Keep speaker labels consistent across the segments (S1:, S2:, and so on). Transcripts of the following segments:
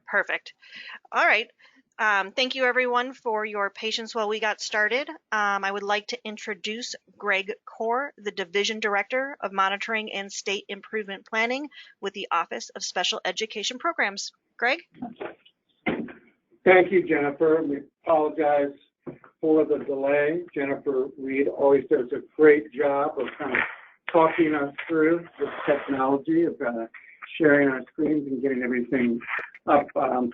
S1: Perfect. All right. Thank you, everyone, for your patience while we got started. I would like to introduce Greg Core, the Division Director of Monitoring and State Improvement Planning with the Office of Special Education Programs. Greg?
S2: Thank you, Jennifer. We apologize for the delay. Jennifer Reed always does a great job of kind of talking us through the technology of sharing our screens and getting everything up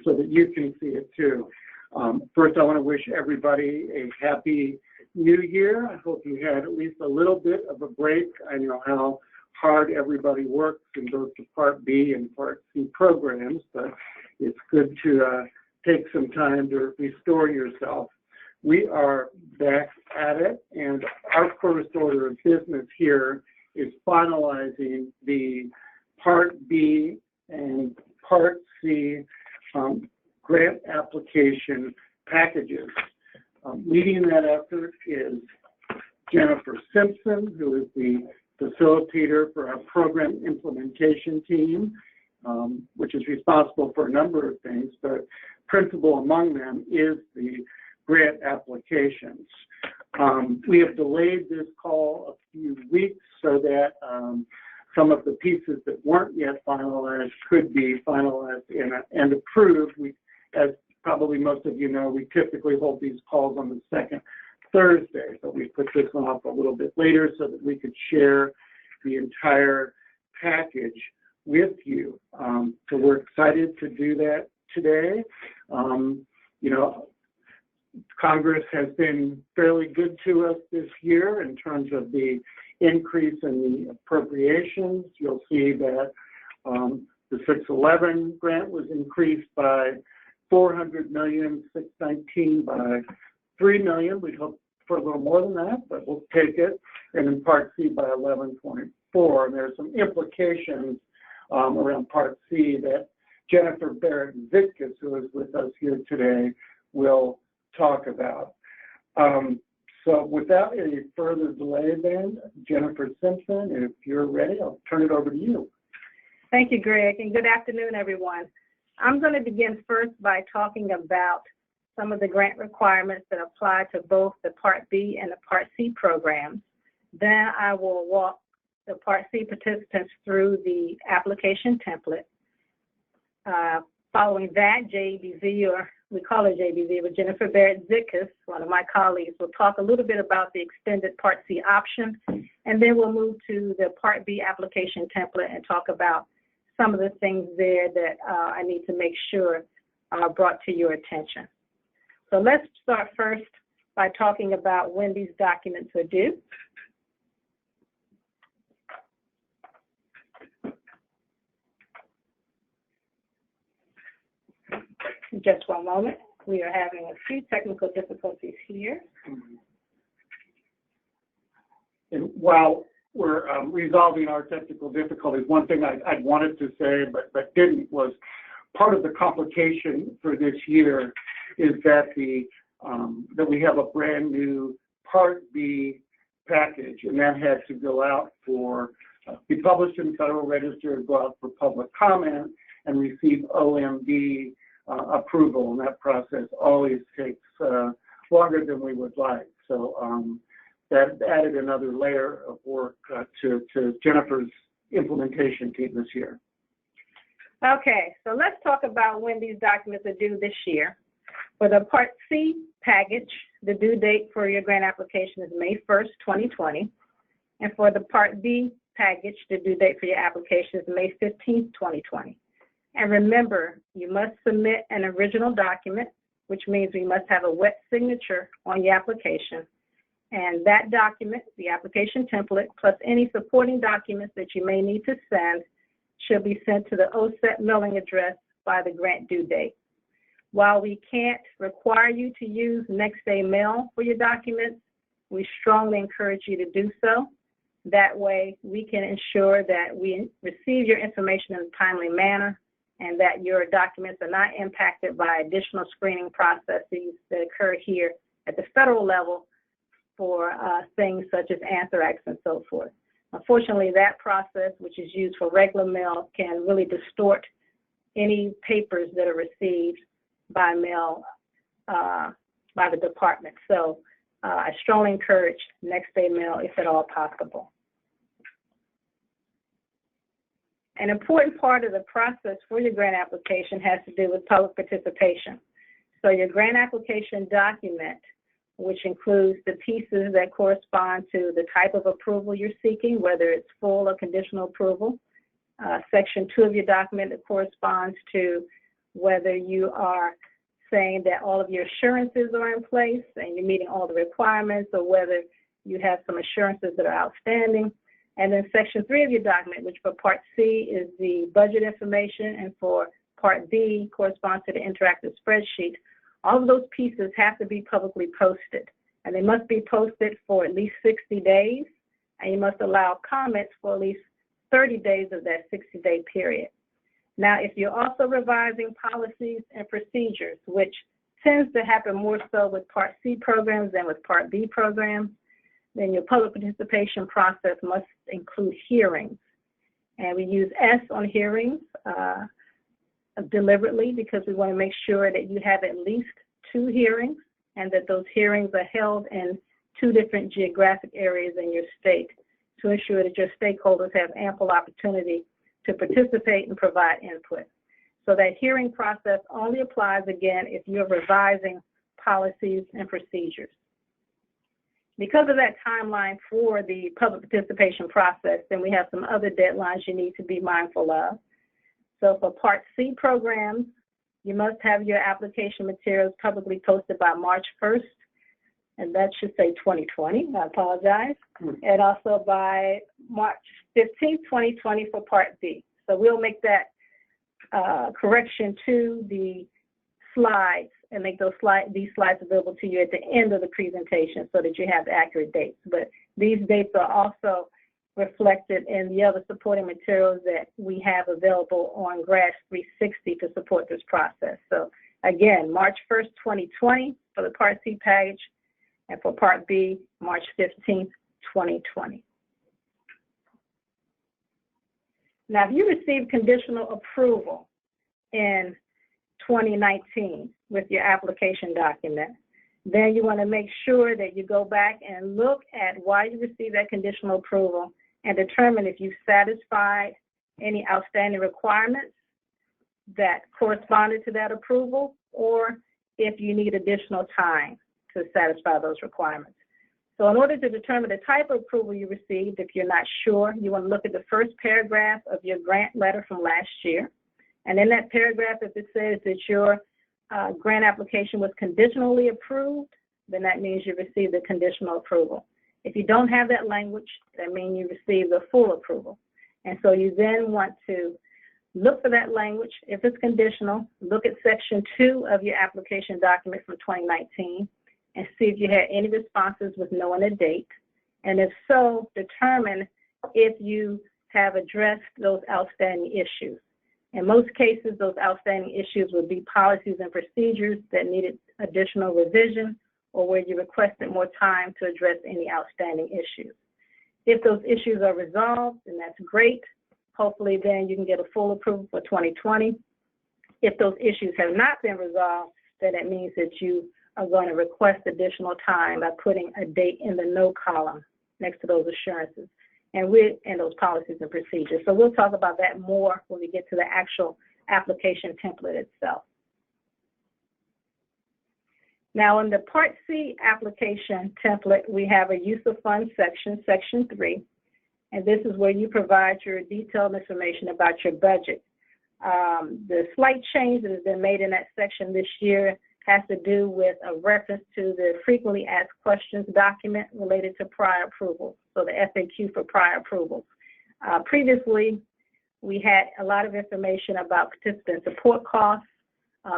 S2: so that you can see it too. First, I want to wish everybody a happy new year. I hope you had at least a little bit of a break. I know how hard everybody works in both the Part B and Part C programs, but it's good to take some time to restore yourself. We are back at it, and our first order of business here is finalizing the Part B and Part C grant application packages. Leading that effort is Jennifer Simpson, who is the facilitator for our program implementation team, which is responsible for a number of things, but principal among them is the grant applications. We have delayed this call a few weeks so that some of the pieces that weren't yet finalized could be finalized and approved. As probably most of you know, we typically hold these calls on the second Thursday, but we put this one up a little bit later so that we could share the entire package with you. So we're excited to do that today. You know, Congress has been fairly good to us this year in terms of the increase in the appropriations. You'll see that the 611 grant was increased by $400 million, 619 by $3 million. We'd hope for a little more than that, but we'll take it. And in Part C by 1124. And there's some implications around Part C that Jennifer Barrett-Zitkus, who is with us here today, will talk about. So without any further delay then, Jennifer Simpson, if you're ready, I'll turn it over to you.
S3: Thank you, Greg, and good afternoon, everyone. I'm going to begin first by talking about some of the grant requirements that apply to both the Part B and the Part C programs. Then I will walk the Part C participants through the application template. Following that, JBZ, or we call her JBZ, but Jennifer Barrett-Zitkus, one of my colleagues, will talk a little bit about the extended Part C option, and then we'll move to the Part B application template and talk about some of the things there that I need to make sure are brought to your attention. So let's start first by talking about when these documents are due. Just one moment. We are having a few technical difficulties here.
S2: And while we're resolving our technical difficulties, one thing I wanted to say but didn't was part of the complication for this year is that that we have a brand new Part B package, and that had to go out for be published in the Federal Register, go out for public comment, and receive OMB approval, and that process always takes longer than we would like. So that added another layer of work to Jennifer's implementation team this year.
S3: Okay, so let's talk about when these documents are due this year. For the Part C package, the due date for your grant application is May 1st, 2020. And for the Part B package, the due date for your application is May 15th, 2020. And remember, you must submit an original document, which means we must have a wet signature on your application. And that document, the application template, plus any supporting documents that you may need to send, should be sent to the OSEP mailing address by the grant due date. While we can't require you to use next day mail for your documents, we strongly encourage you to do so. That way, we can ensure that we receive your information in a timely manner and that your documents are not impacted by additional screening processes that occur here at the federal level for things such as anthrax and so forth. Unfortunately, that process, which is used for regular mail, can really distort any papers that are received by mail by the department. So I strongly encourage next day mail if at all possible. An important part of the process for your grant application has to do with public participation. So your grant application document, which includes the pieces that correspond to the type of approval you're seeking, whether it's full or conditional approval. Section 2 of your document that corresponds to whether you are saying that all of your assurances are in place and you're meeting all the requirements, or whether you have some assurances that are outstanding. And then Section 3 of your document, which for Part C is the budget information, and for Part B corresponds to the interactive spreadsheet. All of those pieces have to be publicly posted, and they must be posted for at least 60 days, and you must allow comments for at least 30 days of that 60-day period. Now, if you're also revising policies and procedures, which tends to happen more so with Part C programs than with Part B programs, then your public participation process must include hearings. And we use S on hearings deliberately because we want to make sure that you have at least 2 hearings and that those hearings are held in 2 different geographic areas in your state to ensure that your stakeholders have ample opportunity to participate and provide input. So that hearing process only applies, again, if you're revising policies and procedures. Because of that timeline for the public participation process, then we have some other deadlines you need to be mindful of. So for Part C programs, you must have your application materials publicly posted by March 1st, and that should say 2020, I apologize, and also by March 15th, 2020 for Part B. So we'll make that correction to the slides and make these slides available to you at the end of the presentation so that you have accurate dates. But these dates are also reflected in the other supporting materials that we have available on GRAS 360 to support this process. So again, March 1st, 2020 for the Part C package, and for Part B, March 15th, 2020. Now, if you received conditional approval in 2019 with your application document, then you want to make sure that you go back and look at why you received that conditional approval and determine if you've satisfied any outstanding requirements that corresponded to that approval, or if you need additional time to satisfy those requirements. So in order to determine the type of approval you received, if you're not sure, you want to look at the first paragraph of your grant letter from last year. And in that paragraph, if it says that your grant application was conditionally approved, then that means you received a conditional approval. If you don't have that language, that means you received a full approval. And so you then want to look for that language. If it's conditional, look at Section 2 of your application document from 2019 and see if you had any responses with no and a date. And if so, determine if you have addressed those outstanding issues. In most cases, those outstanding issues would be policies and procedures that needed additional revision, or where you requested more time to address any outstanding issues. If those issues are resolved, then that's great. Hopefully then you can get a full approval for 2020. If those issues have not been resolved, then it means that you are going to request additional time by putting a date in the no column next to those assurances and those policies and procedures. So we'll talk about that more when we get to the actual application template itself. Now, in the Part C application template, we have a use of funds section, Section 3, and this is where you provide your detailed information about your budget. The slight change that has been made in that section this year has to do with a reference to the frequently asked questions document related to prior approvals, so the FAQ for prior approvals. Previously, we had a lot of information about participant support costs,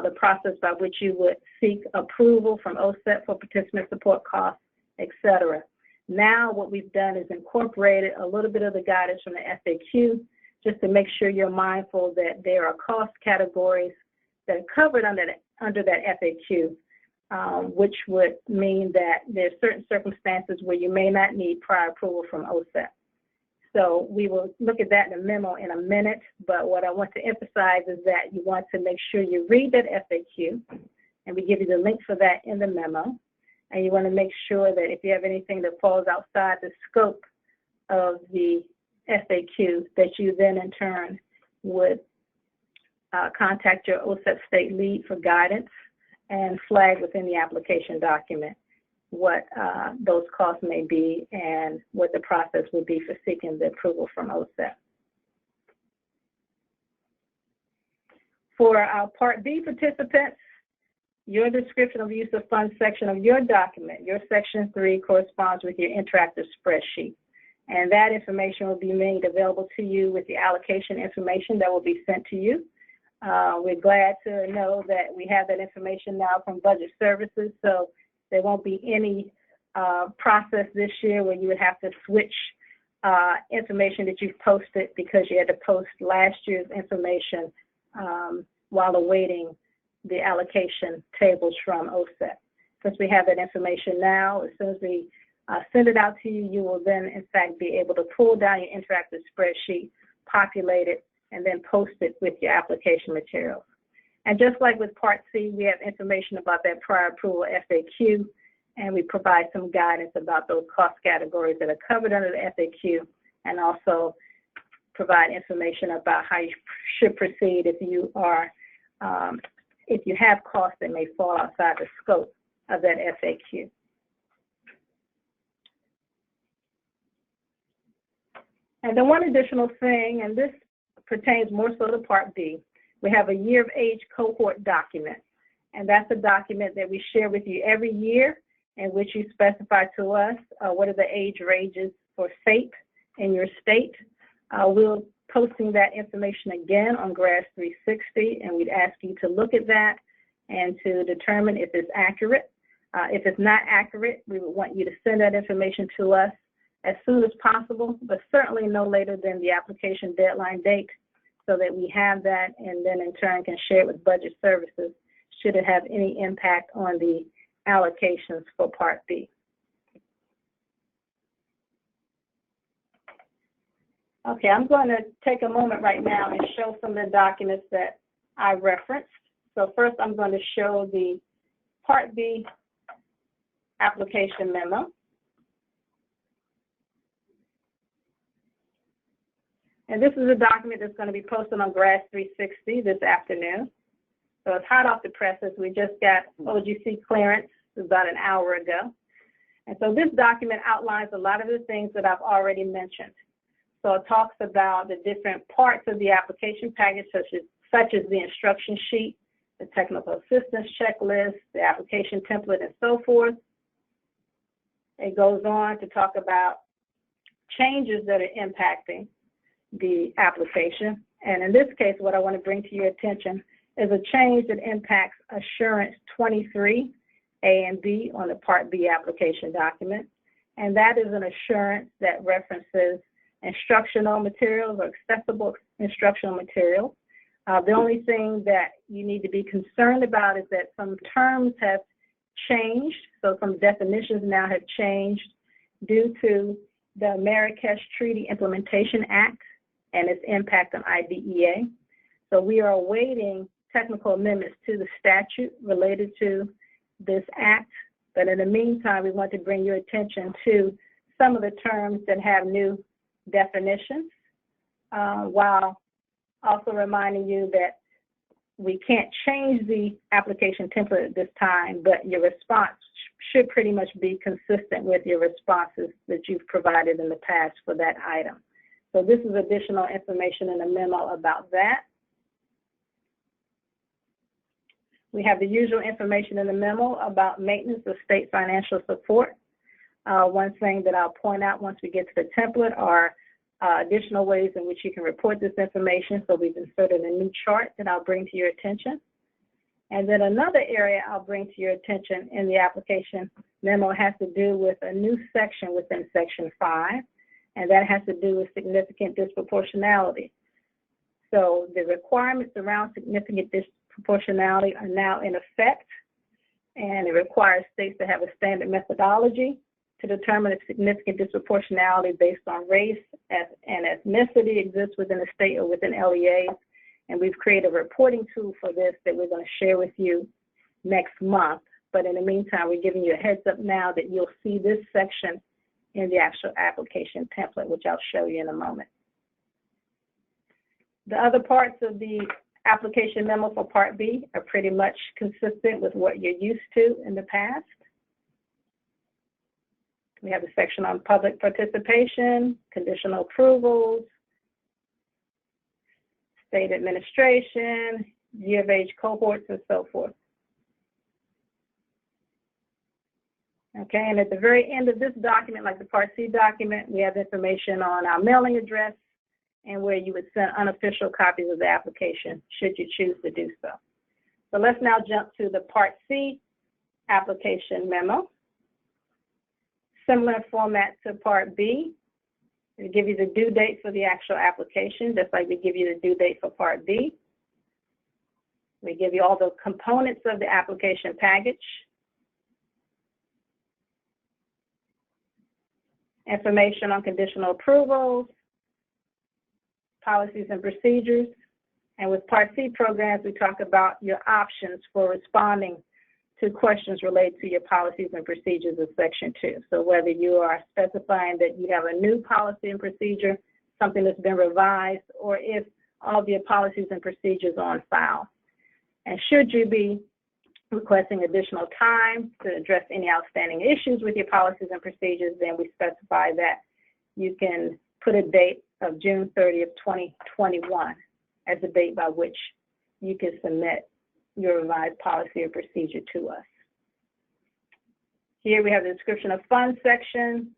S3: the process by which you would seek approval from OSEP for participant support costs, etc. Now what we've done is incorporated a little bit of the guidance from the FAQ just to make sure you're mindful that there are cost categories that are covered under that FAQ, which would mean that there's certain circumstances where you may not need prior approval from OSEP. So we will look at that in a memo in a minute, but what I want to emphasize is that you want to make sure you read that FAQ, and we give you the link for that in the memo. And you want to make sure that if you have anything that falls outside the scope of the FAQ, that you then in turn would contact your OSEP state lead for guidance and flag within the application document what those costs may be and what the process would be for seeking the approval from OSEP. For our Part B participants, your description of use of funds section of your document, your Section 3, corresponds with your interactive spreadsheet. And that information will be made available to you with the allocation information that will be sent to you. We're glad to know that we have that information now from Budget Services, so there won't be any process this year where you would have to switch information that you've posted because you had to post last year's information while awaiting the allocation tables from OSEP. Since we have that information now, as soon as we send it out to you, you will then, in fact, be able to pull down your interactive spreadsheet, populate it, and then post it with your application materials. And just like with Part C, we have information about that prior approval FAQ, and we provide some guidance about those cost categories that are covered under the FAQ, and also provide information about how you should proceed if you are, if you have costs that may fall outside the scope of that FAQ. And then one additional thing, and this pertains more so to Part B, we have a year of age cohort document. And that's a document that we share with you every year in which you specify to us what are the age ranges for SAPE in your state. We're posting that information again on GRAS 360, and we'd ask you to look at that and to determine if it's accurate. If it's not accurate, we would want you to send that information to us as soon as possible, but certainly no later than the application deadline date, so that we have that and then in turn can share it with Budget Services should it have any impact on the allocations for Part B. Okay, I'm going to take a moment right now and show some of the documents that I referenced. So first I'm going to show the Part B application memo. And this is a document that's going to be posted on GRAS 360 this afternoon. So it's hot off the presses. We just got OGC clearance about an hour ago. And so this document outlines a lot of the things that I've already mentioned. So it talks about the different parts of the application package, such as the instruction sheet, the technical assistance checklist, the application template, and so forth. It goes on to talk about changes that are impacting the application. And in this case, what I want to bring to your attention is a change that impacts Assurance 23, A and B on the Part B application document. And that is an assurance that references instructional materials or accessible instructional materials. The only thing that you need to be concerned about is that some terms have changed. So some definitions now have changed due to the Marrakesh Treaty Implementation Act and its impact on IDEA. So we are awaiting technical amendments to the statute related to this act. But in the meantime, we want to bring your attention to some of the terms that have new definitions, while also reminding you that we can't change the application template at this time, but your response should pretty much be consistent with your responses that you've provided in the past for that item. So this is additional information in the memo about that. We have the usual information in the memo about maintenance of state financial support. One thing that I'll point out once we get to the template are additional ways in which you can report this information. So we've inserted a new chart that I'll bring to your attention. And then another area I'll bring to your attention in the application memo has to do with a new section within Section 5, and that has to do with significant disproportionality. So the requirements around significant disproportionality are now in effect, and it requires states to have a standard methodology to determine if significant disproportionality based on race and ethnicity exists within the state or within LEAs. And we've created a reporting tool for this that we're going to share with you next month. But in the meantime, we're giving you a heads up now that you'll see this section in the actual application template, which I'll show you in a moment. The other parts of the application memo for Part B are pretty much consistent with what you're used to in the past. We have a section on public participation, conditional approvals, state administration, year of age cohorts, and so forth. Okay, and at the very end of this document, like the Part C document, we have information on our mailing address and where you would send unofficial copies of the application should you choose to do so. So let's now jump to the Part C application memo. Similar format to Part B. We give you the due date for the actual application, just like we give you the due date for Part B. We give you all the components of the application package. Information on conditional approvals, policies and procedures. And with Part C programs, we talk about your options for responding to questions related to your policies and procedures of Section 2. So whether you are specifying that you have a new policy and procedure, something that's been revised, or if all of your policies and procedures are on file. And should you be requesting additional time to address any outstanding issues with your policies and procedures, then we specify that you can put a date of June 30th, 2021 as the date by which you can submit your revised policy or procedure to us. Here we have the description of funds section,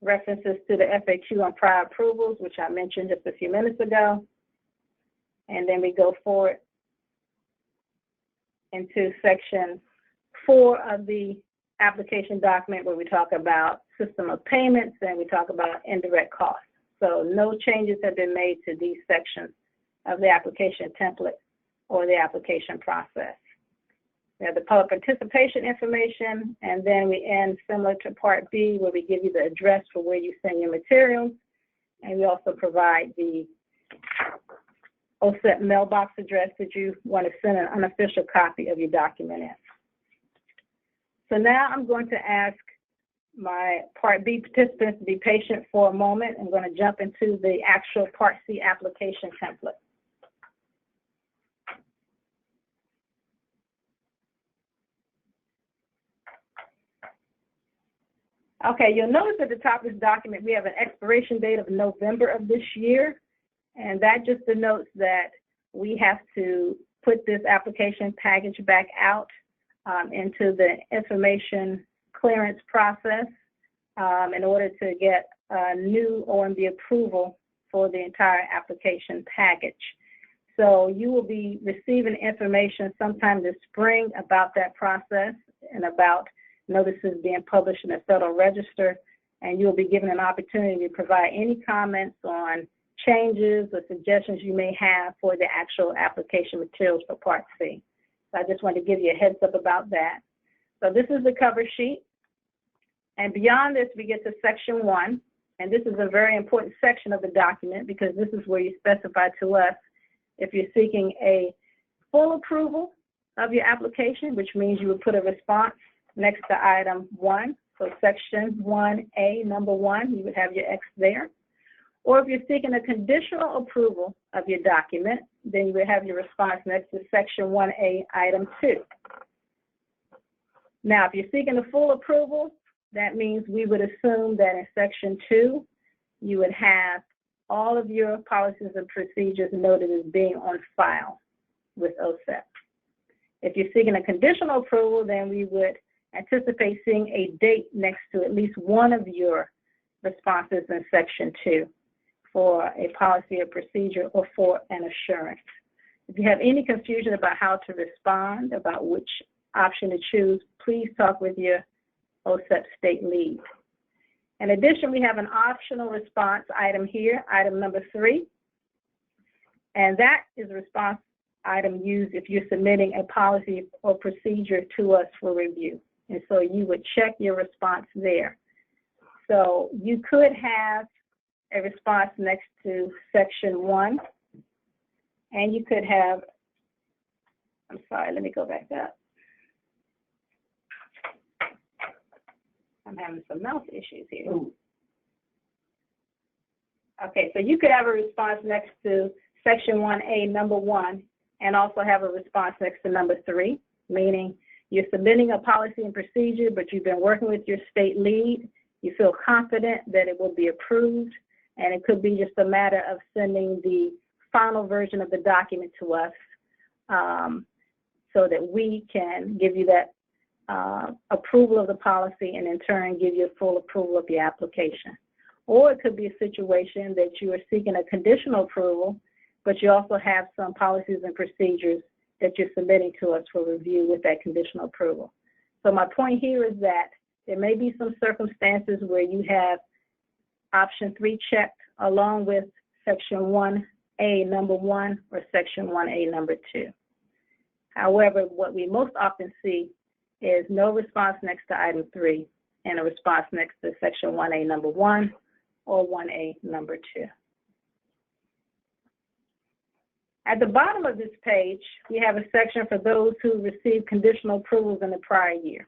S3: references to the FAQ on prior approvals, which I mentioned just a few minutes ago. And then we go forward into section 4 of the application document, where we talk about system of payments and we talk about indirect costs. So no changes have been made to these sections of the application template or the application process. We have the public participation information, and then we end similar to Part B, where we give you the address for where you send your materials, and we also provide the OSEP mailbox address that you want to send an unofficial copy of your document in. So now I'm going to ask my Part B participants to be patient for a moment. I'm going to jump into the actual Part C application template. Okay, you'll notice at the top of this document we have an expiration date of November of this year, and that just denotes that we have to put this application package back out into the information clearance process in order to get a new OMB approval for the entire application package. So you will be receiving information sometime this spring about that process and about notices being published in the Federal Register, and you'll be given an opportunity to provide any comments on changes or suggestions you may have for the actual application materials for Part C. So I just want to give you a heads up about that. So this is the cover sheet, and beyond this we get to Section 1, and this is a very important section of the document because this is where you specify to us if you're seeking a full approval of your application, which means you would put a response next to item 1. So Section 1A, number 1, you would have your X there. Or if you're seeking a conditional approval of your document, then you would have your response next to Section 1A, item 2. Now, if you're seeking a full approval, that means we would assume that in Section 2, you would have all of your policies and procedures noted as being on file with OSEP. If you're seeking a conditional approval, then we would anticipate seeing a date next to at least one of your responses in Section 2 for a policy or procedure or for an assurance. If you have any confusion about how to respond, about which option to choose, please talk with your OSEP state lead. In addition, we have an optional response item here, item number 3, and that is a response item used if you're submitting a policy or procedure to us for review. And so you would check your response there. So you could have a response next to section 1, and you could have, I'm sorry, let me go back up. I'm having some mouse issues here.
S2: Ooh.
S3: Okay, so you could have a response next to section 1A, number 1, and also have a response next to number 3, meaning you're submitting a policy and procedure, but you've been working with your state lead. You feel confident that it will be approved, and it could be just a matter of sending the final version of the document to us so that we can give you that approval of the policy and in turn give you full approval of the application. Or it could be a situation that you are seeking a conditional approval, but you also have some policies and procedures that you're submitting to us for review with that conditional approval. So my point here is that there may be some circumstances where you have option 3 checked along with section 1A, number 1, or section 1A, number 2. However, what we most often see is no response next to item 3 and a response next to section 1A, number 1, or 1A, number 2. At the bottom of this page, we have a section for those who received conditional approvals in the prior year.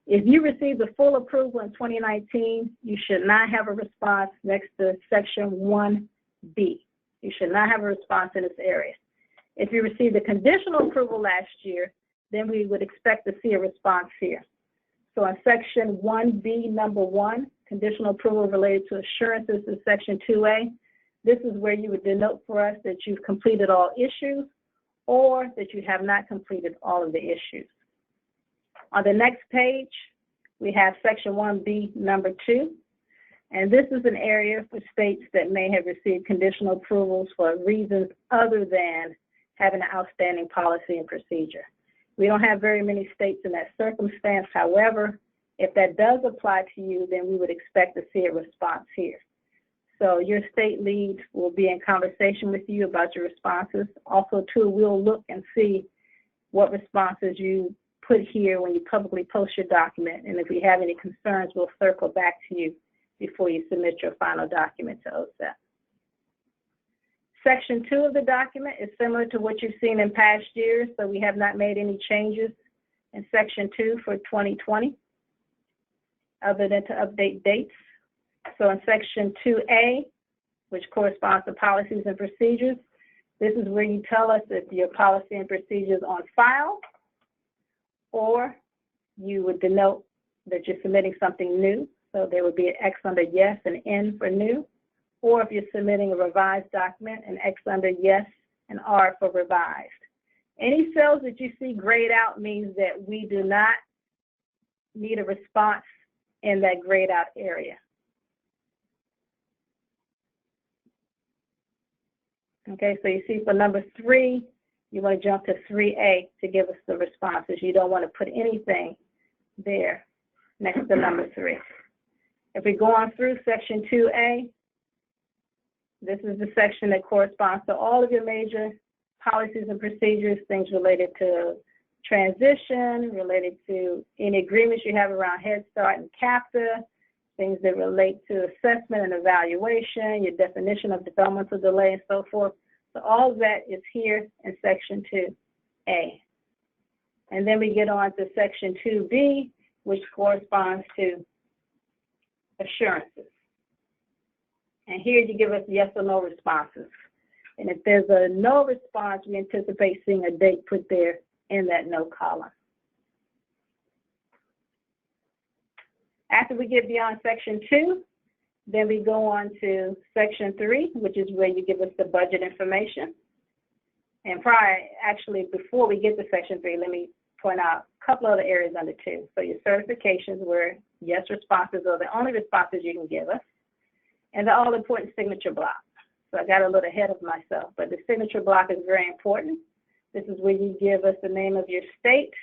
S3: If you received a full approval in 2019, you should not have a response next to section 1B. You should not have a response in this area. If you received a conditional approval last year, then we would expect to see a response here. So in section 1B, number 1, conditional approval related to assurances in section 2A, this is where you would denote for us that you've completed all issues or that you have not completed all of the issues. On the next page, we have section 1B, number 2, and this is an area for states that may have received conditional approvals for reasons other than having an outstanding policy and procedure. We don't have very many states in that circumstance. However, if that does apply to you, then we would expect to see a response here. So your state lead will be in conversation with you about your responses. Also, too, we'll look and see what responses you put here when you publicly post your document. And if we have any concerns, we'll circle back to you before you submit your final document to OSEP. Section 2 of the document is similar to what you've seen in past years, so we have not made any changes in section 2 for 2020 other than to update dates. So in section 2A, which corresponds to policies and procedures, this is where you tell us if your policy and procedure is on file, or you would denote that you're submitting something new. So there would be an X under yes and N for new. Or if you're submitting a revised document, an X under yes and R for revised. Any cells that you see grayed out means that we do not need a response in that grayed out area. Okay, so you see for number 3, you want to jump to 3A to give us the responses. You don't want to put anything there next to number 3. If we go on through section 2A, this is the section that corresponds to all of your major policies and procedures, things related to transition, related to any agreements you have around Head Start and CAPTA, things that relate to assessment and evaluation, your definition of developmental delay and so forth. So all of that is here in section 2A. And then we get on to section 2B, which corresponds to assurances. And here you give us yes or no responses. And if there's a no response, we anticipate seeing a date put there in that no column. After we get beyond section 2, then we go on to section 3, which is where you give us the budget information. And before we get to section 3, let me point out a couple other areas under 2. So your certifications, where yes responses are the only responses you can give us, and the all-important signature block. So I got a little ahead of myself, but the signature block is very important. This is where you give us the name of your state,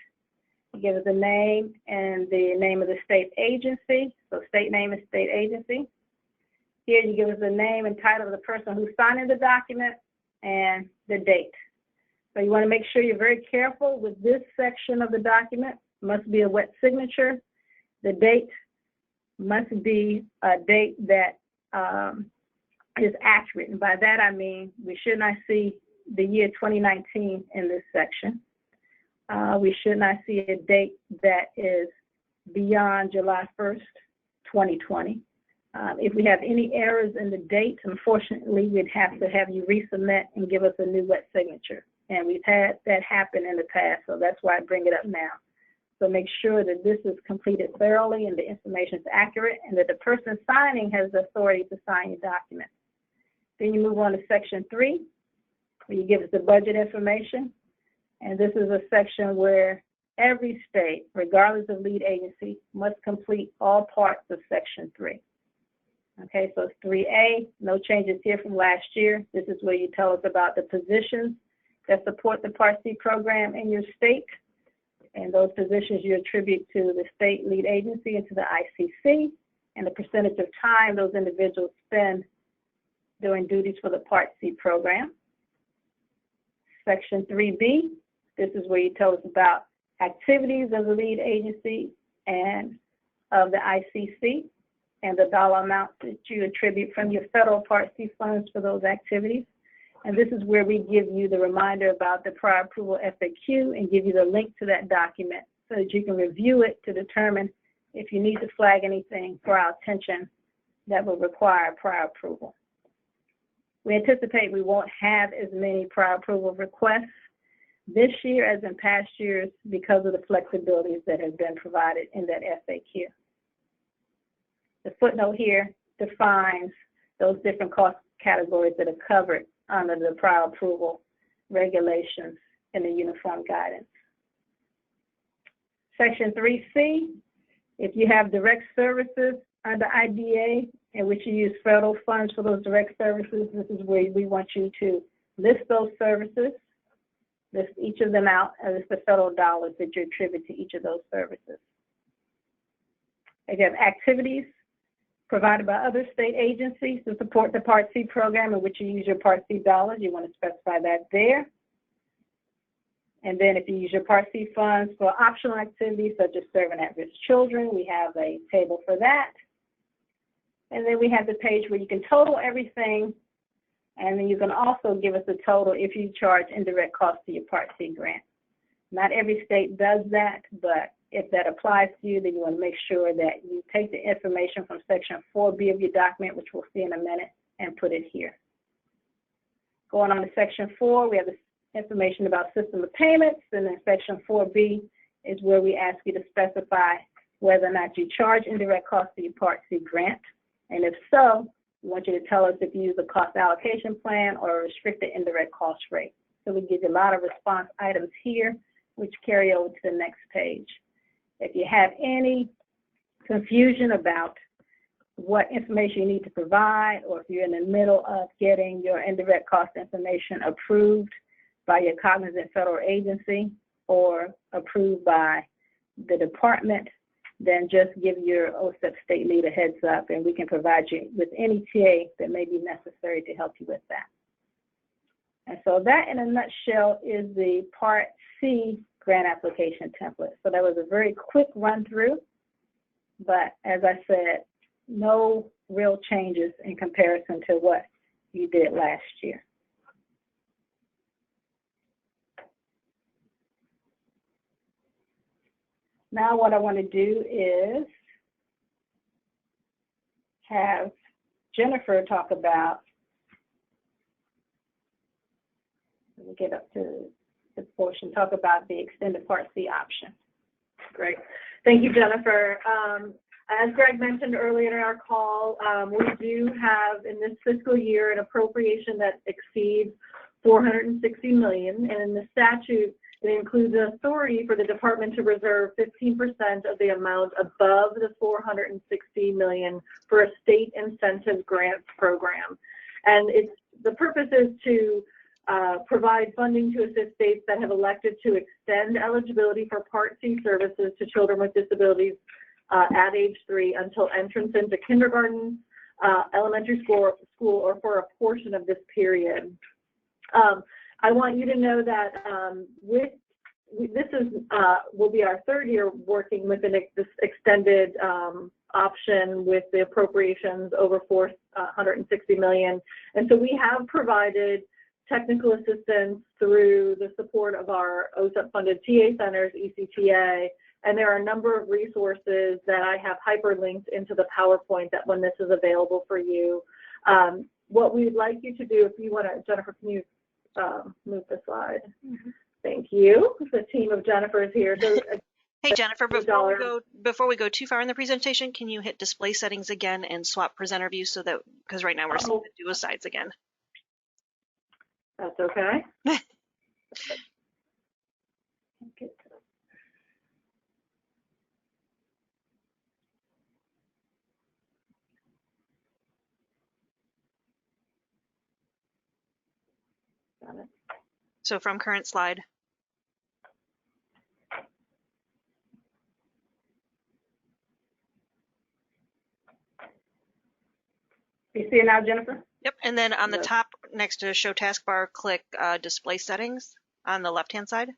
S3: you give us the name and the name of the state agency, so state name and state agency. Here you give us the name and title of the person who's signing the document and the date. So you want to make sure you're very careful with this section of the document must be a wet signature. The date must be a date that is accurate. And by that I mean we should not see the year 2019 in this section. We should not see a date that is beyond July 1st, 2020. If we have any errors in the date, unfortunately, we'd have to have you resubmit and give us a new wet signature. And we've had that happen in the past, so that's why I bring it up now. So make sure that this is completed thoroughly and the information is accurate and that the person signing has the authority to sign your document. Then you move on to section 3, where you give us the budget information. And this is a section where every state, regardless of lead agency, must complete all parts of section 3. Okay, so it's 3A, no changes here from last year. This is where you tell us about the positions that support the Part C program in your state. And those positions you attribute to the state lead agency and to the ICC, and the percentage of time those individuals spend doing duties for the Part C program. Section 3B, this is where you tell us about activities of the lead agency and of the ICC, and the dollar amounts that you attribute from your federal Part C funds for those activities. And this is where we give you the reminder about the prior approval FAQ and give you the link to that document so that you can review it to determine if you need to flag anything for our attention that will require prior approval. We anticipate we won't have as many prior approval requests this year as in past years because of the flexibilities that have been provided in that FAQ. The footnote here defines those different cost categories that are covered under the prior approval regulations in the uniform guidance. Section 3C, if you have direct services under IDA in which you use federal funds for those direct services, this is where we want you to list those services, list each of them out, and list the federal dollars that you attribute to each of those services. If you have activities provided by other state agencies to support the Part C program in which you use your Part C dollars, you want to specify that there. And then if you use your Part C funds for optional activities such as serving at-risk children, we have a table for that. And then we have the page where you can total everything, and then you can also give us a total if you charge indirect costs to your Part C grant. Not every state does that, but if that applies to you, then you want to make sure that you take the information from section 4B of your document, which we'll see in a minute, and put it here. Going on to section 4, we have the information about system of payments, and then section 4B is where we ask you to specify whether or not you charge indirect costs to your Part C grant. And if so, we want you to tell us if you use a cost allocation plan or a restricted indirect cost rate. So we give you a lot of response items here, which carry over to the next page. If you have any confusion about what information you need to provide, or if you're in the middle of getting your indirect cost information approved by your cognizant federal agency or approved by the department, then just give your OSEP state lead a heads up and we can provide you with any TA that may be necessary to help you with that. And so that in a nutshell is the Part C grant application template. So that was a very quick run through, but as I said, no real changes in comparison to what you did last year. Now what I want to do is have Jennifer talk about, let me get up to the portion, talk about the extended Part C option.
S4: Great. Thank you, Jennifer. As Greg mentioned earlier in our call, we do have in this fiscal year an appropriation that exceeds $460 million, and in the statute, it includes the authority for the department to reserve 15% of the amount above the $460 million for a state incentive grants program. And the purpose is to provide funding to assist states that have elected to extend eligibility for Part C services to children with disabilities at age 3 until entrance into kindergarten, elementary school, or for a portion of this period. I want you to know that with this is will be our third year working with this extended option with the appropriations over $460 million. And so we have provided technical assistance through the support of our OSEP-funded TA centers, ECTA, and there are a number of resources that I have hyperlinked into the PowerPoint that when this is available for you. What we'd like you to do, if you want to, Jennifer, can you move the slide? Mm-hmm. Thank you. The team of Jennifer is here. So,
S1: hey, Jennifer, before we go too far in the presentation, can you hit display settings again and swap presenter view so that, because right now we're seeing the dual sides again.
S4: That's okay. Got it.
S1: So from current slide.
S3: You see it now, Jennifer?
S1: Yep, and then on the top next to show taskbar, click display settings on the left-hand side.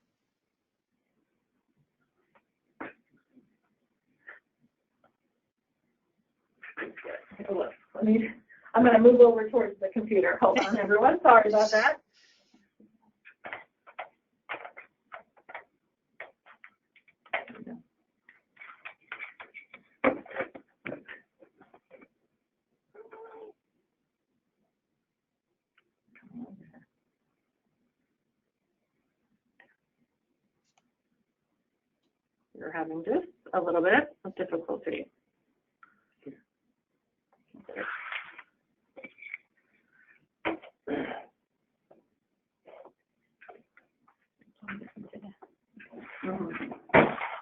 S4: I'm going to move over towards the computer. Hold on, everyone. Sorry about that. We're having just a little bit of difficulty.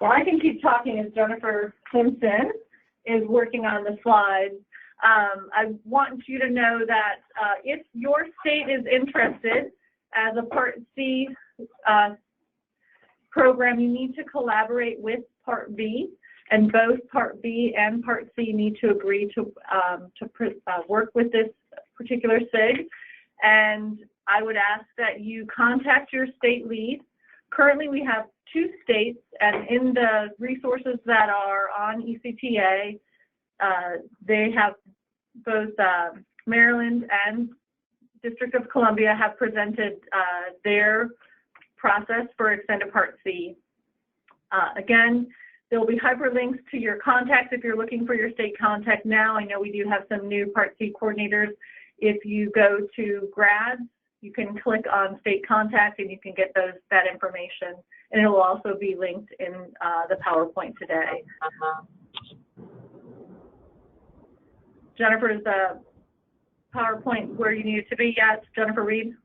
S4: Well, I can keep talking as Jennifer Simpson is working on the slides. I want you to know that if your state is interested as a Part C program, you need to collaborate with Part B, and both Part B and Part C need to agree to work with this particular SIG. And I would ask that you contact your state lead. Currently, we have 2 states, and in the resources that are on ECTA, they have both Maryland and District of Columbia have presented their process for extended Part C. Again, there will be hyperlinks to your contacts if you're looking for your state contact now. I know we do have some new Part C coordinators. If you go to grads, you can click on state contact and you can get that information. And it will also be linked in the PowerPoint today. Jennifer, is the PowerPoint where you need it to be? Yes, Jennifer Reed?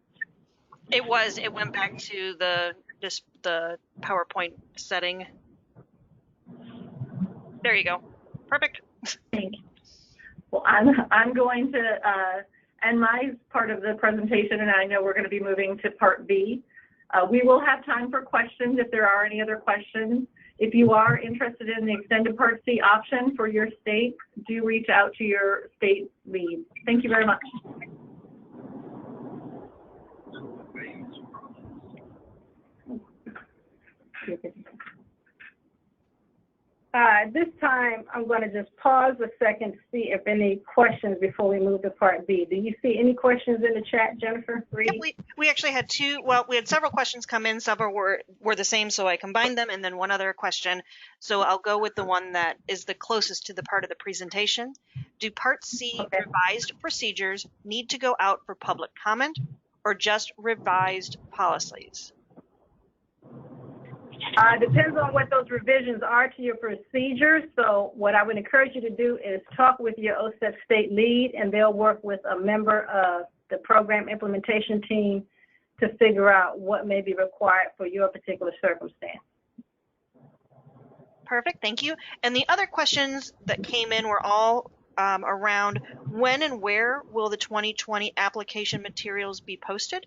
S1: It was. It went back to the PowerPoint setting. There you go. Perfect.
S4: Thank you. Well, I'm going to end my part of the presentation, and I know we're going to be moving to Part B. We will have time for questions if there are any other questions. If you are interested in the extended Part C option for your state, do reach out to your state lead. Thank you very much.
S3: At this time, I'm going to just pause a second to see if any questions before we move to Part B. Do you see any questions in the chat, Jennifer?
S1: Yep, we actually had 2. Well, we had several questions come in. Several were the same, so I combined them, and then one other question. So I'll go with the one that is the closest to the part of the presentation. Do Part C revised procedures need to go out for public comment, or just revised policies?
S3: Depends on what those revisions are to your procedures. So what I would encourage you to do is talk with your OSEP state lead, and they'll work with a member of the program implementation team to figure out what may be required for your particular circumstance.
S1: Perfect, thank you. And the other questions that came in were all around when and where will the 2020 application materials be posted?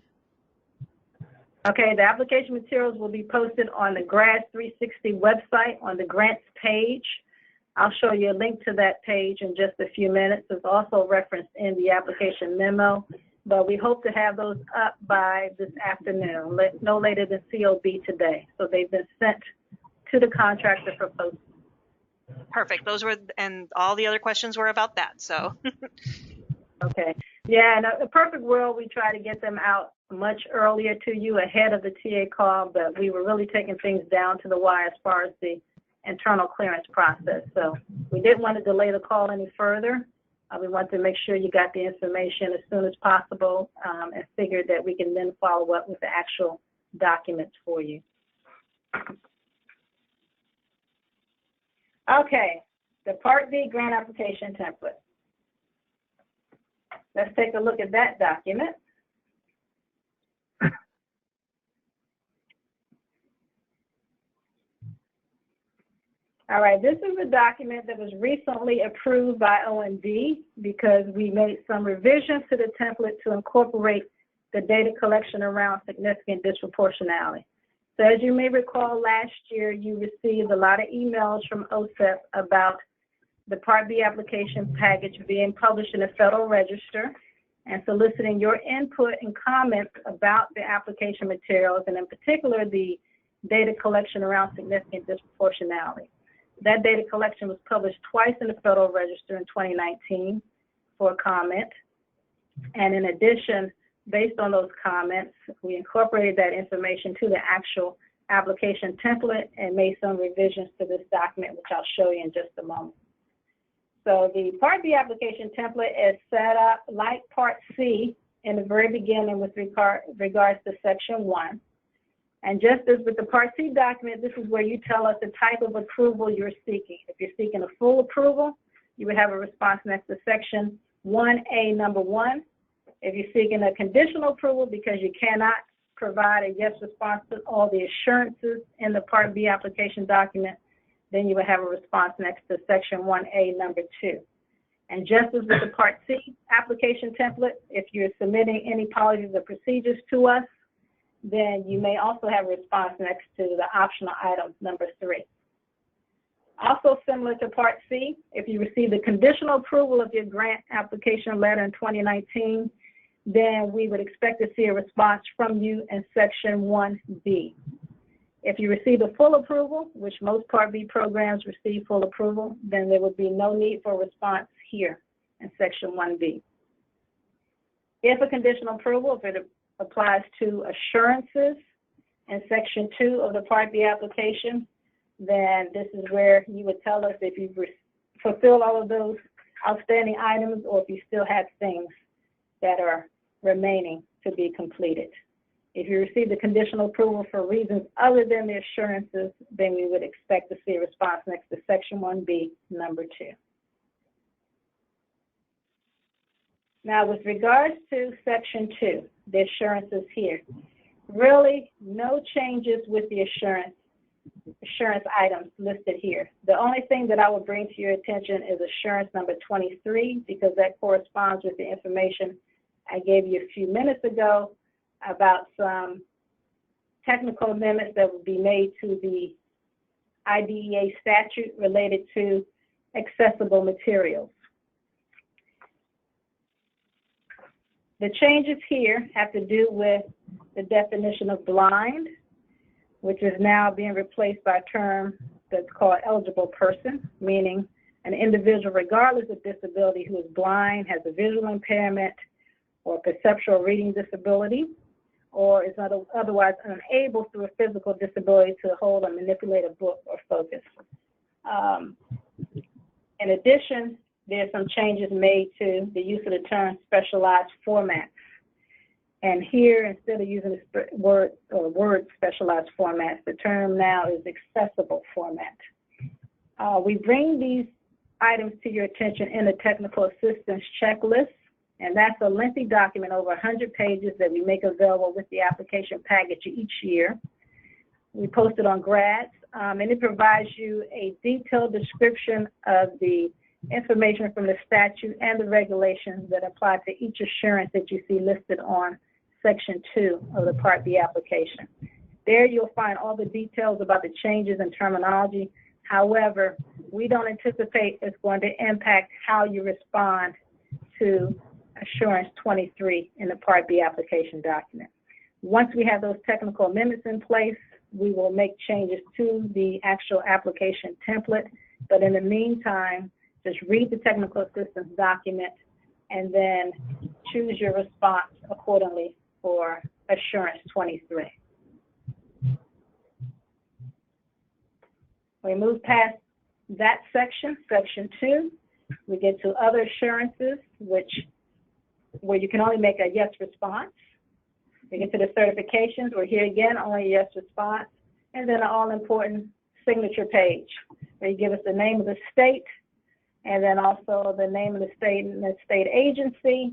S3: Okay, the application materials will be posted on the Grad 360 website on the grants page. I'll show you a link to that page in just a few minutes. It's also referenced in the application memo. but we hope to have those up by this afternoon, no later than COB today. So they've been sent to the contractor for posting.
S1: Perfect. Those were, and all the other questions were about that. So
S3: Okay. Yeah, in a perfect world, we try to get them out much earlier to you ahead of the TA call, but we were really taking things down to the wire as far as the internal clearance process. So we didn't want to delay the call any further. We want to make sure you got the information as soon as possible, and figured that we can then follow up with the actual documents for you. Okay, the Part B grant application template. Let's take a look at that document. All right, this is a document that was recently approved by OND because we made some revisions to the template to incorporate the data collection around significant disproportionality. So as you may recall, last year you received a lot of emails from OSEP about the Part B application package being published in the Federal Register and soliciting your input and comments about the application materials, and in particular the data collection around significant disproportionality. That data collection was published twice in the Federal Register in 2019 for comment. And in addition, based on those comments, we incorporated that information to the actual application template and made some revisions to this document, which I'll show you in just a moment. So the Part B application template is set up like Part C in the very beginning with regards to Section 1. And just as with the Part C document, this is where you tell us the type of approval you're seeking. If you're seeking a full approval, you would have a response next to Section 1A, number 1. If you're seeking a conditional approval because you cannot provide a yes response to all the assurances in the Part B application document, then you would have a response next to Section 1A, number 2. And just as with the Part C application template, if you're submitting any policies or procedures to us, then you may also have a response next to the optional item number 3. Also similar to Part C, if you receive the conditional approval of your grant application letter in 2019, then we would expect to see a response from you in Section 1B. If you receive a full approval, which most Part B programs receive full approval, then there would be no need for a response here in Section 1B. If a conditional approval, if it applies to assurances in Section 2 of the Part B application, then this is where you would tell us if you've fulfilled all of those outstanding items or if you still have things that are remaining to be completed. If you receive the conditional approval for reasons other than the assurances, then we would expect to see a response next to Section 1B, number 2. Now, with regards to Section 2, the assurances here, really no changes with the assurance items listed here. The only thing that I will bring to your attention is assurance number 23, because that corresponds with the information I gave you a few minutes ago about some technical amendments that would be made to the IDEA statute related to accessible materials. The changes here have to do with the definition of blind, which is now being replaced by a term that's called eligible person, meaning an individual regardless of disability who is blind, has a visual impairment or perceptual reading disability, or is otherwise unable through a physical disability to hold or manipulate a book or focus. In addition, there's some changes made to the use of the term specialized formats. And here, instead of using the word specialized formats, the term now is accessible format. We bring these items to your attention in the technical assistance checklist, and that's a lengthy document over 100 pages that we make available with the application package each year. We post it on GRADS, and it provides you a detailed description of the information from the statute and the regulations that apply to each assurance that you see listed on Section 2 of the Part B application. There you'll find all the details about the changes in terminology. However, we don't anticipate it's going to impact how you respond to Assurance 23 in the Part B application document. Once we have those technical amendments in place, we will make changes to the actual application template. But in the meantime, just read the technical assistance document and then choose your response accordingly for Assurance 23. We move past that section, section 2. We get to other assurances, where you can only make a yes response. We get to the certifications, where here again, only a yes response. And then an all-important signature page, where you give us the name of the state, and then also the name of the state and the state agency,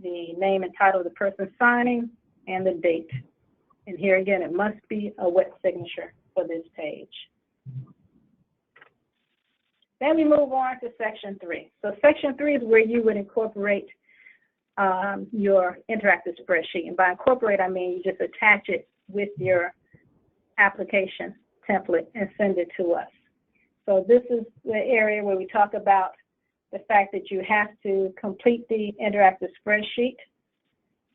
S3: the name and title of the person signing, and the date. And here again, it must be a wet signature for this page. Then we move on to section 3. So section 3 is where you would incorporate your interactive spreadsheet. And by incorporate, I mean you just attach it with your application template and send it to us. So this is the area where we talk about the fact that you have to complete the interactive spreadsheet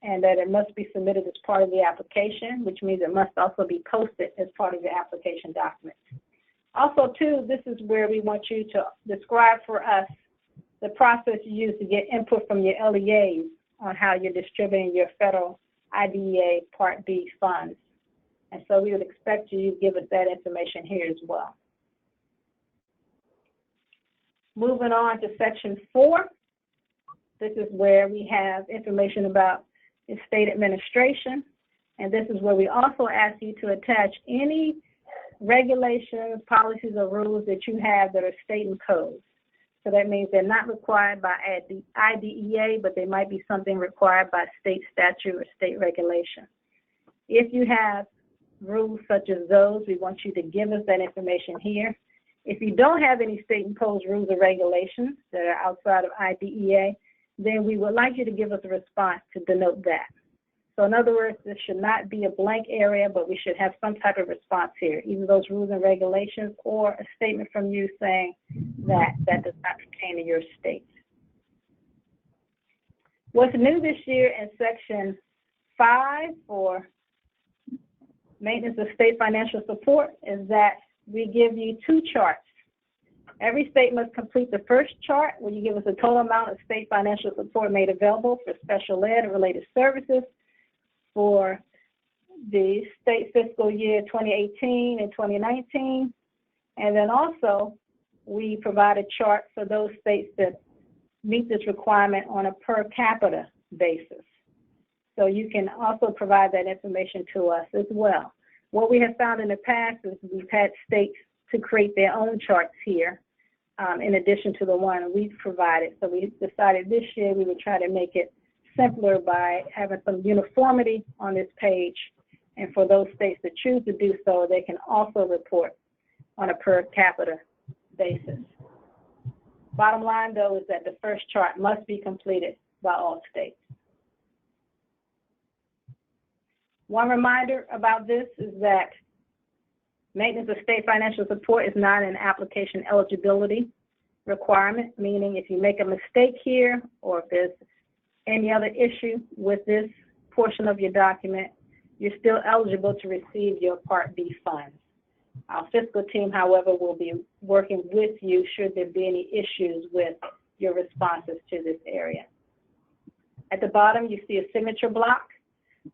S3: and that it must be submitted as part of the application, which means it must also be posted as part of the application document. Also, too, this is where we want you to describe for us the process you use to get input from your LEAs on how you're distributing your federal IDEA Part B funds. And so we would expect you to give us that information here as well. Moving on to section 4, this is where we have information about the state administration. And this is where we also ask you to attach any regulations, policies, or rules that you have that are state imposed. So that means they're not required by the IDEA, but they might be something required by state statute or state regulation. If you have rules such as those, we want you to give us that information here. If you don't have any state imposed rules or regulations that are outside of IDEA, then we would like you to give us a response to denote that. So in other words, this should not be a blank area, but we should have some type of response here, either those rules and regulations or a statement from you saying that that does not pertain to your state. What's new this year in section 5 for maintenance of state financial support is that we give you 2 charts. Every state must complete the first chart where you give us a total amount of state financial support made available for special ed and related services for the state fiscal year 2018 and 2019. And then also, we provide a chart for those states that meet this requirement on a per capita basis. So you can also provide that information to us as well. What we have found in the past is we've had states to create their own charts here in addition to the one we've provided. So we decided this year we would try to make it simpler by having some uniformity on this page. And for those states that choose to do so, they can also report on a per capita basis. Bottom line, though, is that the first chart must be completed by all states. One reminder about this is that maintenance of state financial support is not an application eligibility requirement, meaning if you make a mistake here or if there's any other issue with this portion of your document, you're still eligible to receive your Part B funds. Our fiscal team, however, will be working with you should there be any issues with your responses to this area. At the bottom, you see a signature block.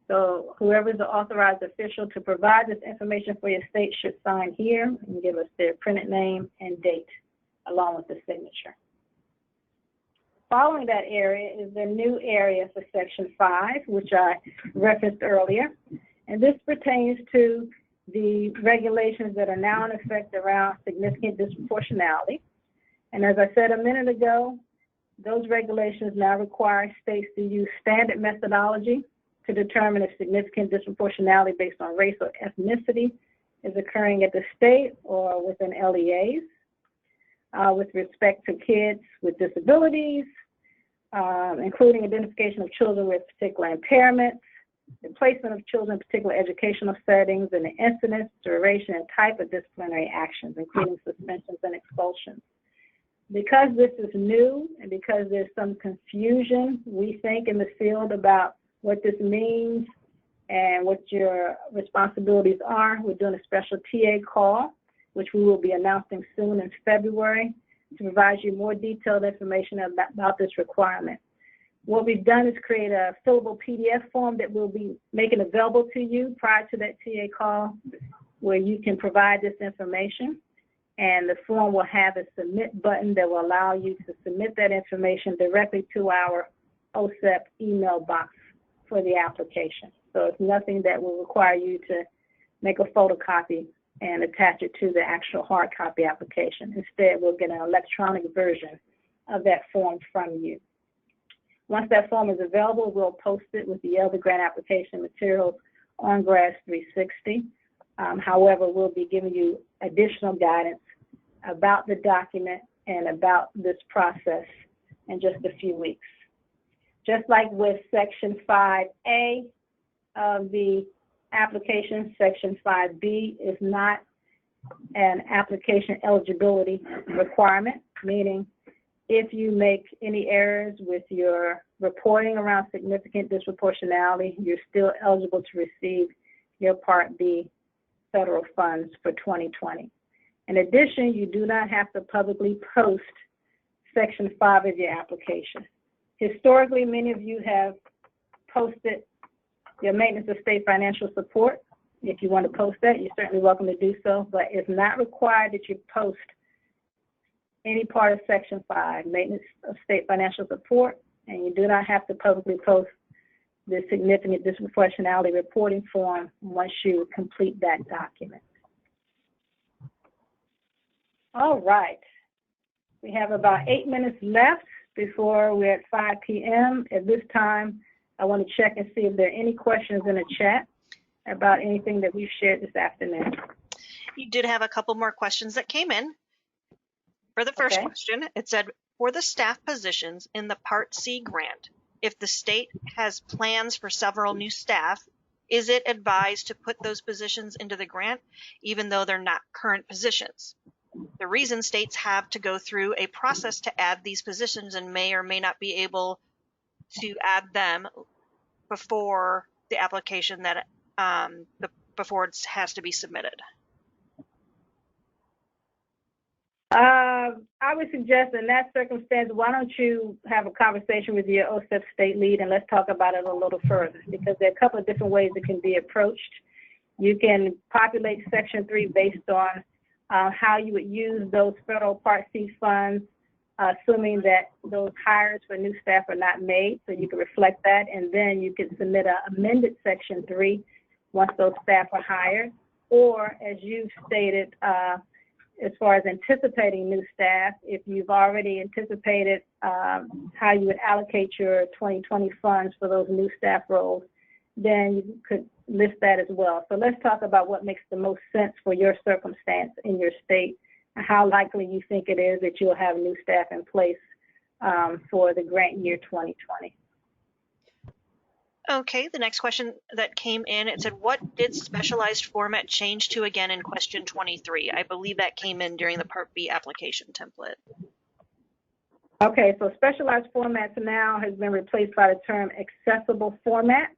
S3: So whoever is the authorized official to provide this information for your state should sign here and give us their printed name and date along with the signature. Following that area is the new area for Section 5, which I referenced earlier. And this pertains to the regulations that are now in effect around significant disproportionality. And as I said a minute ago, those regulations now require states to use standard methodology to determine if significant disproportionality based on race or ethnicity is occurring at the state or within LEAs. With respect to kids with disabilities, including identification of children with particular impairments, the placement of children in particular educational settings, and the incidence, duration, and type of disciplinary actions, including suspensions and expulsions. Because this is new and because there's some confusion, we think, in the field about what this means and what your responsibilities are, we're doing a special TA call, which we will be announcing soon in February, to provide you more detailed information about this requirement. What we've done is create a fillable PDF form that we'll be making available to you prior to that TA call, where you can provide this information. And the form will have a submit button that will allow you to submit that information directly to our OSEP email box for the application. So it's nothing that will require you to make a photocopy and attach it to the actual hard copy application. Instead, we'll get an electronic version of that form from you. Once that form is available, we'll post it with the other grant application materials on GRAS 360. However, we'll be giving you additional guidance about the document and about this process in just a few weeks. Just like with Section 5A of the application, Section 5B is not an application eligibility requirement, meaning if you make any errors with your reporting around significant disproportionality, you're still eligible to receive your Part B federal funds for 2020. In addition, you do not have to publicly post Section 5 of your application. Historically, many of you have posted your maintenance of state financial support. If you want to post that, you're certainly welcome to do so, but it's not required that you post any part of Section 5, maintenance of state financial support, and you do not have to publicly post the significant disproportionality reporting form once you complete that document. All right, we have about 8 minutes left before we're at 5 p.m. At this time, I want to check and see if there are any questions in the chat about anything that we've shared this afternoon.
S1: You did have a couple more questions that came in. For the first question, it said, for the staff positions in the Part C grant, if the state has plans for several new staff, is it advised to put those positions into the grant, even though they're not current positions? The reason states have to go through a process to add these positions and may or may not be able to add them before the application that before it has to be submitted.
S3: I would suggest in that circumstance, why don't you have a conversation with your OSEP state lead and let's talk about it a little further, because there are a couple of different ways it can be approached. You can populate Section 3 based on how you would use those federal Part C funds, assuming that those hires for new staff are not made, so you can reflect that, and then you can submit an amended Section 3 once those staff are hired. Or, as you've stated, as far as anticipating new staff, if you've already anticipated how you would allocate your 2020 funds for those new staff roles, then you could list that as well. So let's talk about what makes the most sense for your circumstance in your state and how likely you think it is that you'll have new staff in place for the grant year 2020.
S1: Okay, the next question that came in, it said, what did specialized format change to again in question 23? I believe that came in during the Part B application template.
S3: Okay, so specialized formats now has been replaced by the term accessible format,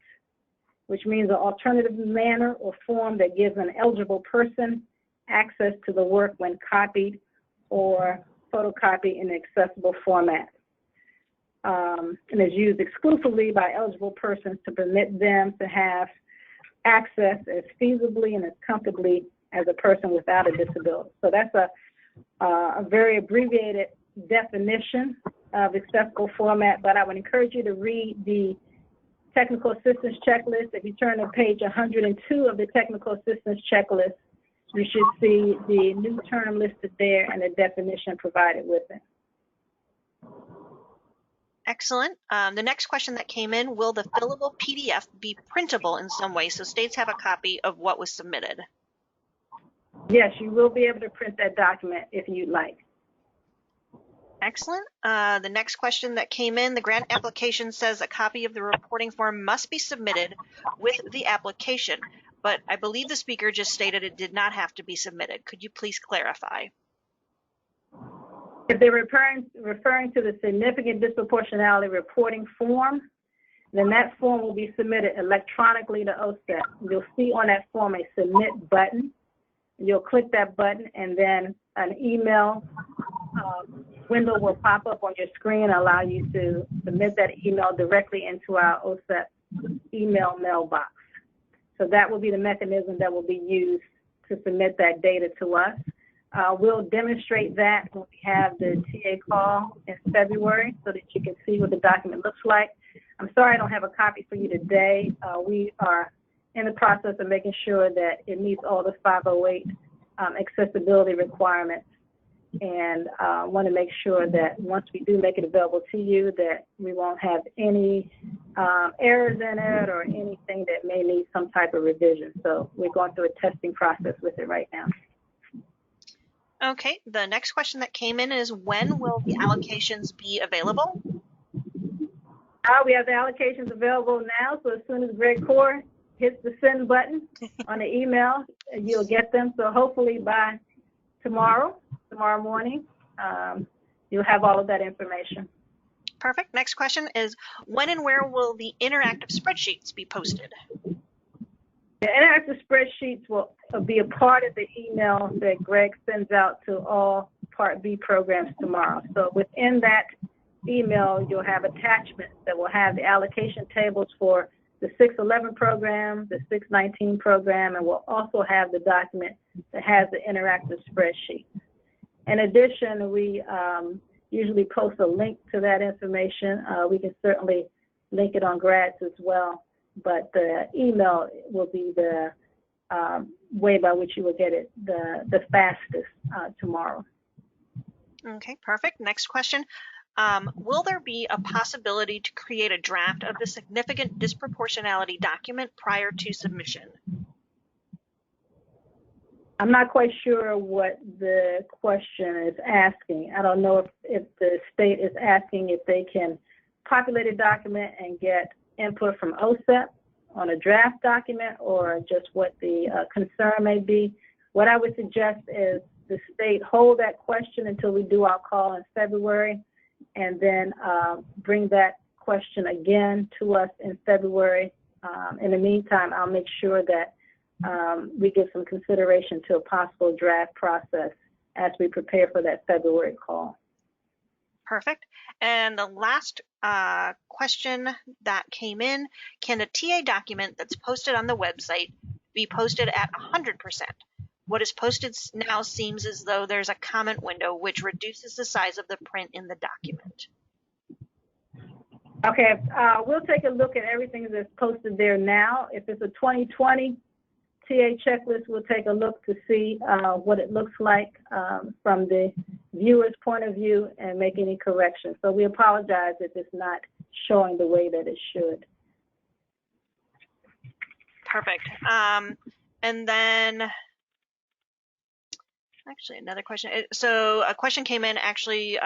S3: which means an alternative manner or form that gives an eligible person access to the work when copied or photocopied in an accessible format. And is used exclusively by eligible persons to permit them to have access as feasibly and as comfortably as a person without a disability. So that's a very abbreviated definition of accessible format, but I would encourage you to read the technical assistance checklist. If you turn to page 102 of the technical assistance checklist, you should see the new term listed there and the definition provided with it.
S1: Excellent. The next question that came in, will the fillable PDF be printable in some way so states have a copy of what was submitted?
S3: Yes, you will be able to print that document if you'd like.
S1: Excellent. The next question that came in, the grant application says a copy of the reporting form must be submitted with the application, but I believe the speaker just stated it did not have to be submitted. Could you please clarify?
S3: If they're referring to the significant disproportionality reporting form, then that form will be submitted electronically to OSEP. You'll see on that form a submit button. You'll click that button, and then an email window will pop up on your screen and allow you to submit that email directly into our OSEP email mailbox. So that will be the mechanism that will be used to submit that data to us. We'll demonstrate that when we have the TA call in February so that you can see what the document looks like. I'm sorry I don't have a copy for you today. We are in the process of making sure that it meets all the 508 accessibility requirements, and want to make sure that once we do make it available to you that we won't have any errors in it or anything that may need some type of revision. So we're going through a testing process with it right now.
S1: Okay, the next question that came in is, when will the allocations be available?
S3: We have the allocations available now, so as soon as Greg Core hits the send button on the email, you'll get them. So hopefully by tomorrow morning, you'll have all of that information.
S1: Perfect. Next question is, when and where will the interactive spreadsheets be posted?
S3: The interactive spreadsheets will be a part of the email that Greg sends out to all Part B programs tomorrow. So within that email, you'll have attachments that will have the allocation tables for the 611 program, the 619 program, and we'll also have the document that has the interactive spreadsheet. In addition, we usually post a link to that information. We can certainly link it on grads as well, but the email will be the way by which you will get it the fastest tomorrow.
S1: Okay, perfect. Next question. Will there be a possibility to create a draft of the significant disproportionality document prior to submission?
S3: I'm not quite sure what the question is asking. I don't know if the state is asking if they can populate a document and get input from OSEP on a draft document, or just what the concern may be. What I would suggest is the state hold that question until we do our call in February, and then bring that question again to us in February. In the meantime, I'll make sure that we give some consideration to a possible draft process as we prepare for that February call.
S1: Perfect. And the last question that came in, can a TA document that's posted on the website be posted at 100%? What is posted now seems as though there's a comment window which reduces the size of the print in the document.
S3: Okay, we'll take a look at everything that's posted there now. If it's a 2020 TA checklist, we'll take a look to see what it looks like from the viewer's point of view and make any corrections. So we apologize if it's not showing the way that it should.
S1: Perfect. And then actually another question. So a question came in, actually,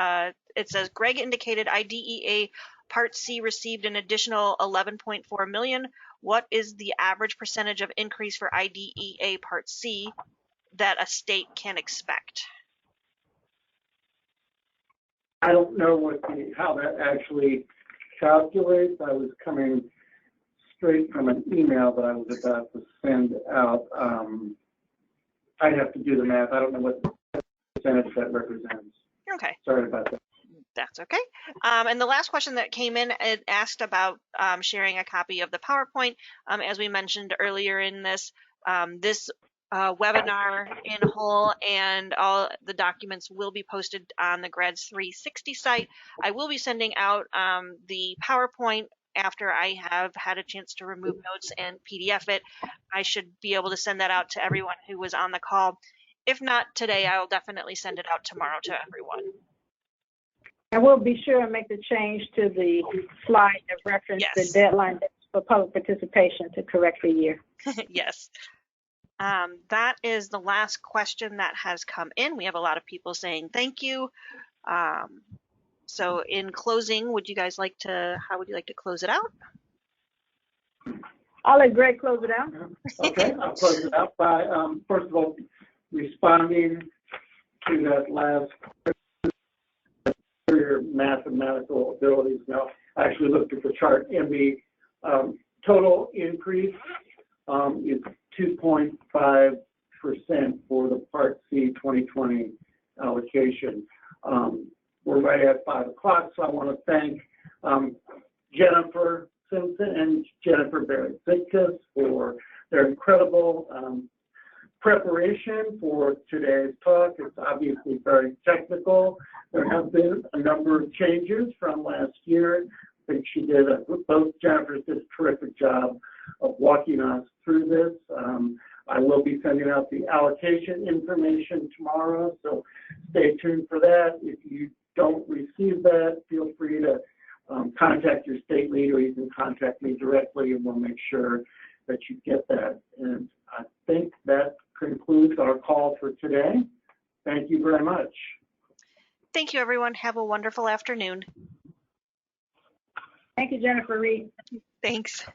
S1: it says, Greg indicated IDEA Part C received an additional 11.4 million. What is the average percentage of increase for IDEA Part C that a state can expect?
S2: I don't know how that actually calculates. I was coming straight from an email that I was about to send out. I'd have to do the math. I don't know what percentage that represents.
S1: Okay.
S2: Sorry about that.
S1: That's okay. And the last question that came in, it asked about sharing a copy of the PowerPoint. As we mentioned earlier in this, this webinar in whole and all the documents will be posted on the Grads 360 site. I will be sending out the PowerPoint after I have had a chance to remove notes and PDF it. I should be able to send that out to everyone who was on the call. If not today, I'll definitely send it out tomorrow to everyone.
S3: And we'll be sure and make the change to the slide that references the deadline for public participation to correct the year.
S1: Yes. That is the last question that has come in. We have a lot of people saying thank you. So in closing, would you guys like to, how would you like to close it out?
S3: I'll let Greg close it out.
S2: Okay, I'll close it out by, first of all, responding to that last question superior mathematical abilities. Now, I actually looked at the chart, and the total increase is 2.5% for the Part C 2020 allocation. We're right at 5 o'clock, so I want to thank Jennifer Simpson and Jennifer Barrett-Zitkus for their incredible preparation for today's talk. It's obviously very technical. There have been a number of changes from last year. I think both Jennifer did a terrific job of walking us through this. I will be sending out the allocation information tomorrow, so stay tuned for that. If you don't receive that, feel free to contact your state leader. You can contact me directly, and we'll make sure that you get that. And I think that concludes our call for today. Thank you very much.
S1: Thank you, everyone. Have a wonderful afternoon.
S3: Thank you, Jennifer Reed.
S1: Thanks.